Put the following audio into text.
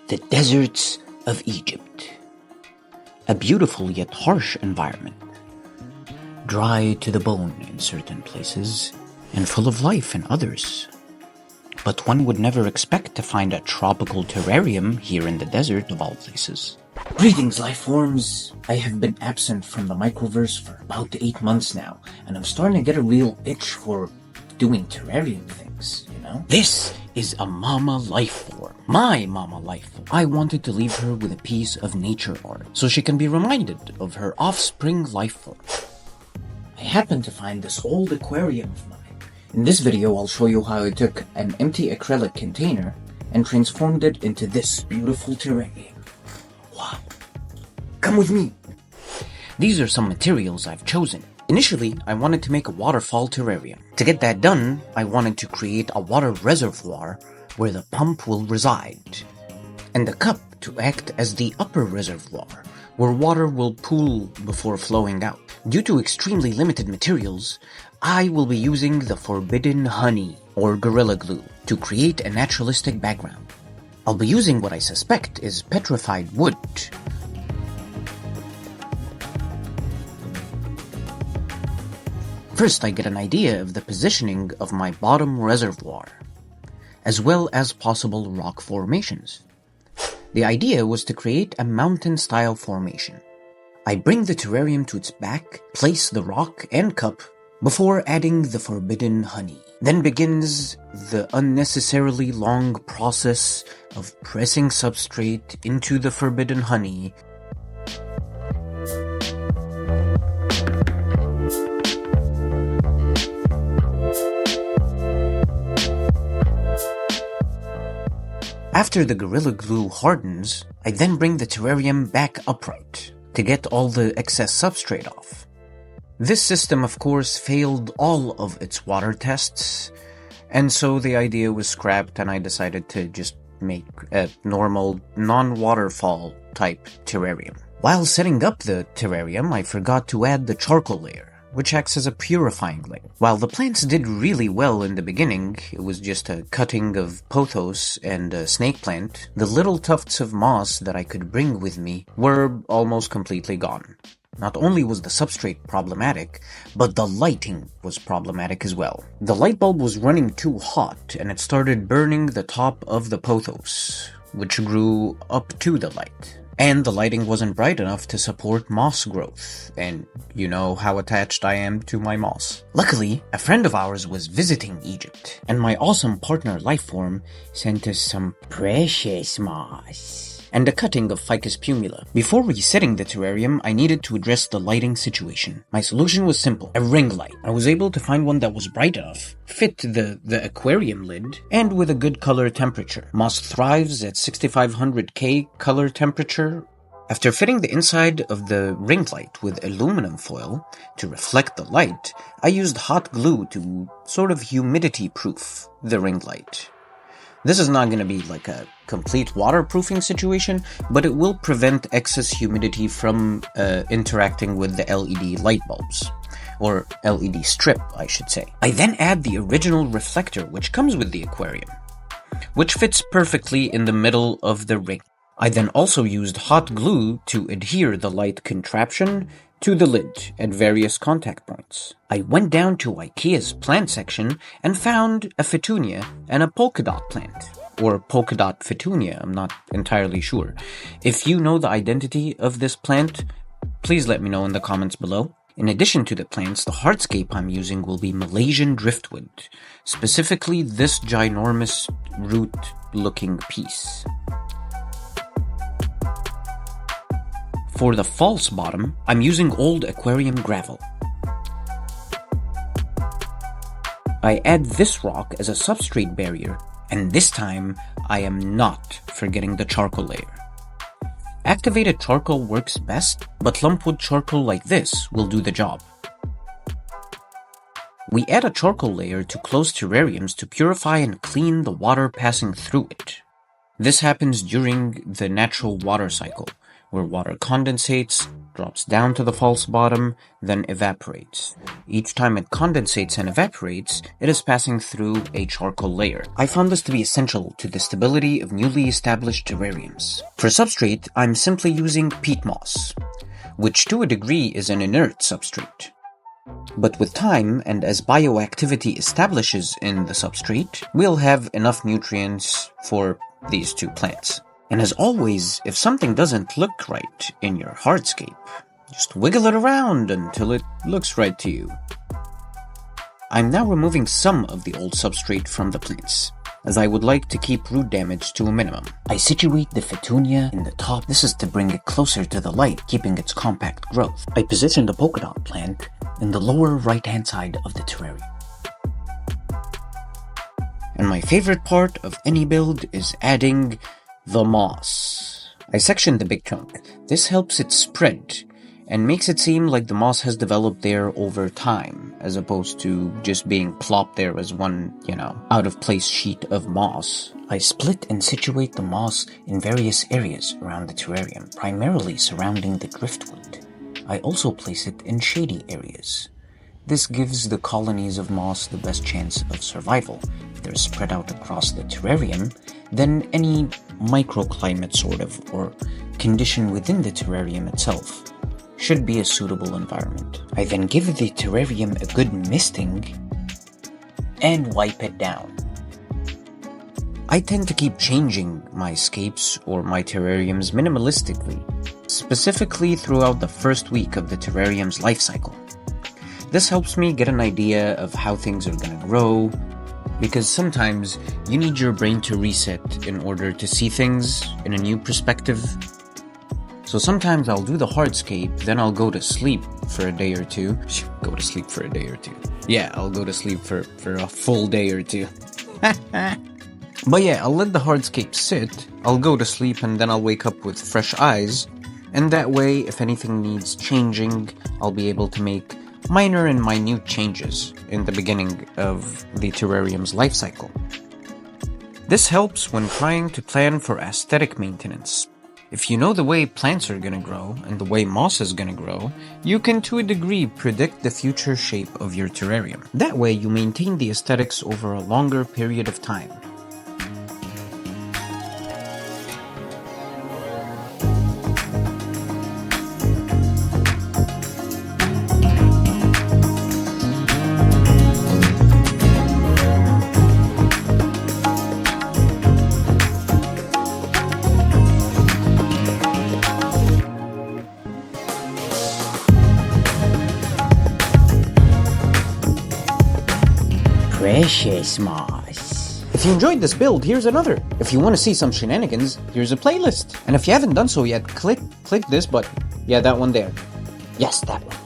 The deserts of Egypt. A beautiful yet harsh environment. Dry to the bone in certain places, and full of life in others. But one would never expect to find a tropical terrarium here in the desert of all places. Greetings, life forms! I have been absent from the microverse for about 8 months now, and I'm starting to get a real itch for doing terrarium things, you know? This is a mama life form. My mama life form. I wanted to leave her with a piece of nature art, so she can be reminded of her offspring life form. I happened to find this old aquarium of mine. In this video, I'll show you how I took an empty acrylic container and transformed it into this beautiful terrarium. Wow. Come with me. These are some materials I've chosen. Initially, I wanted to make a waterfall terrarium. To get that done, I wanted to create a water reservoir where the pump will reside, and a cup to act as the upper reservoir, where water will pool before flowing out. Due to extremely limited materials, I will be using the forbidden honey, or Gorilla Glue, to create a naturalistic background. I'll be using what I suspect is petrified wood. First, I get an idea of the positioning of my bottom reservoir, as well as possible rock formations. The idea was to create a mountain-style formation. I bring the terrarium to its back, place the rock and cup, before adding the forbidden honey. Then begins the unnecessarily long process of pressing substrate into the forbidden honey. After the Gorilla Glue hardens, I then bring the terrarium back upright to get all the excess substrate off. This system, of course, failed all of its water tests, and so the idea was scrapped and I decided to just make a normal, non-waterfall type terrarium. While setting up the terrarium, I forgot to add the charcoal layer, which acts as a purifying layer. While the plants did really well in the beginning, it was just a cutting of pothos and a snake plant, the little tufts of moss that I could bring with me were almost completely gone. Not only was the substrate problematic, but the lighting was problematic as well. The light bulb was running too hot, and it started burning the top of the pothos, which grew up to the light. And the lighting wasn't bright enough to support moss growth, and you know how attached I am to my moss. Luckily, a friend of ours was visiting Egypt, and my awesome partner Lifeform sent us some precious moss and a cutting of Ficus pumila. Before resetting the terrarium, I needed to address the lighting situation. My solution was simple, a ring light. I was able to find one that was bright enough, fit the aquarium lid, and with a good color temperature. Moss thrives at 6500 K color temperature. After fitting the inside of the ring light with aluminum foil to reflect the light, I used hot glue to sort of humidity-proof the ring light. This is not going to be like a complete waterproofing situation, but it will prevent excess humidity from interacting with the LED light bulbs, or LED strip, I should say. I then add the original reflector, which comes with the aquarium, which fits perfectly in the middle of the ring. I then also used hot glue to adhere the light contraption to the lid at various contact points. I went down to IKEA's plant section and found a petunia and a polka dot plant. Or polka dot petunia, I'm not entirely sure. If you know the identity of this plant, please let me know in the comments below. In addition to the plants, the hardscape I'm using will be Malaysian driftwood, specifically this ginormous root-looking piece. For the false bottom, I'm using old aquarium gravel. I add this rock as a substrate barrier, and this time I am not forgetting the charcoal layer. Activated charcoal works best, but lumpwood charcoal like this will do the job. We add a charcoal layer to closed terrariums to purify and clean the water passing through it. This happens during the natural water cycle, where water condensates, drops down to the false bottom, then evaporates. Each time it condensates and evaporates, it is passing through a charcoal layer. I found this to be essential to the stability of newly established terrariums. For substrate, I'm simply using peat moss, which to a degree is an inert substrate. But with time, and as bioactivity establishes in the substrate, we'll have enough nutrients for these two plants. And as always, if something doesn't look right in your hardscape, just wiggle it around until it looks right to you. I'm now removing some of the old substrate from the plants, as I would like to keep root damage to a minimum. I situate the Petunia in the top. This is to bring it closer to the light, keeping its compact growth. I position the polka dot plant in the lower right-hand side of the terrarium. And my favorite part of any build is adding the moss. I sectioned the big chunk. This helps it spread and makes it seem like the moss has developed there over time, as opposed to just being plopped there as one, out-of-place sheet of moss. I split and situate the moss in various areas around the terrarium, primarily surrounding the driftwood. I also place it in shady areas. This gives the colonies of moss the best chance of survival. If they're spread out across the terrarium, then any microclimate or condition within the terrarium itself should be a suitable environment. I then give the terrarium a good misting and wipe it down. I tend to keep changing my scapes or my terrariums minimalistically, specifically throughout the first week of the terrarium's life cycle. This helps me get an idea of how things are gonna grow, because sometimes you need your brain to reset in order to see things in a new perspective. So sometimes I'll do the hardscape, then I'll go to sleep for a day or two. Go to sleep for a day or two. Yeah, I'll go to sleep for a full day or two. But yeah, I'll let the hardscape sit, I'll go to sleep, and then I'll wake up with fresh eyes. And that way, if anything needs changing, I'll be able to make minor and minute changes in the beginning of the terrarium's life cycle. This helps when trying to plan for aesthetic maintenance. If you know the way plants are gonna grow and the way moss is gonna grow, you can to a degree predict the future shape of your terrarium. That way you maintain the aesthetics over a longer period of time. Precious moss. If you enjoyed this build, here's another. If you want to see some shenanigans, here's a playlist. And if you haven't done so yet, click this button. Yeah, that one there. Yes, that one.